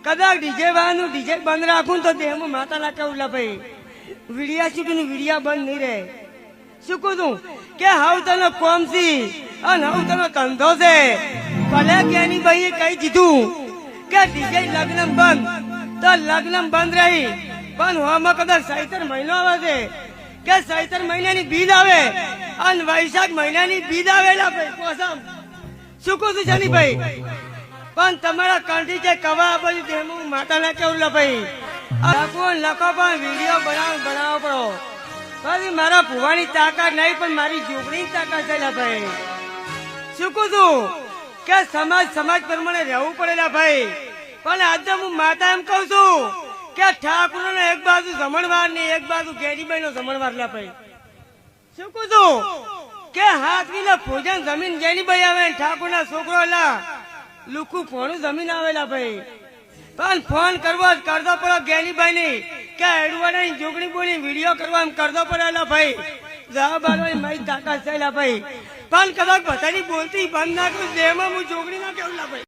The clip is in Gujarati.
કદાચ ડીજે વાળાનું ડીજે બંધ રાખું તો દેહમાં માતા ના કેવું ભાઈ વિડિયા શીખું વિડિયા બંધ નહીં રહે શું કહું છું કે હાવ તનો કોમ સી અને હાવ તનો ધંધો છે ભલે કેની ભાઈએ કહી દીધું કે ડીજે લગ્ન બંધ તો લગ્ન બંધ રહી પણ હોમાં કદાચ ચૈત્ર મહિનો આવે છે કે ચૈત્ર મહિનાની બીજ આવે અને વૈશાખ મહિનાની બીજ આવેલા ભાઈ કોસમ શું કહું છું જાની ભાઈ પણ તમારા કંઠી છે કવા બધું તેનું માતા ના કેવું ભાઈ લખો પણ વિડીયો બનાવો પડો પછી મારા ભુવાની તાકાત નહીં પણ મારી જોગણી તાકાત છે ભાઈ શું કહું છું કે સમાજ પ્રમાણે રહેવું પડેલા ભાઈ પણ આજે હું માતા એમ કઉ છું કે ઠાકુર નો એક બાજુ જમણવાર ને એક બાજુ ગેરીબાઈ નો જમણવાર લા ભાઈ શું કહું છું કે હાથવી ના ભોજન જમીન ગેરીબાઈ આવે ઠાકુર ના છોકરો લા લુકુ ફોનું જમીન આવેલા ભાઈ પણ ફોન કરવો કરતો પડો ગેરીબાઈ ની કે એડવાના જોગણી બોલી વિડીયો કરવા એમ કરતો પડેલા ભાઈ જવાબ આલવાની મારી તાકાત છે ભાઈ પણ કદાચ બધાની બોલતી બંધ ના કરું દેમાં હું જોગણી ના કેવું ભાઈ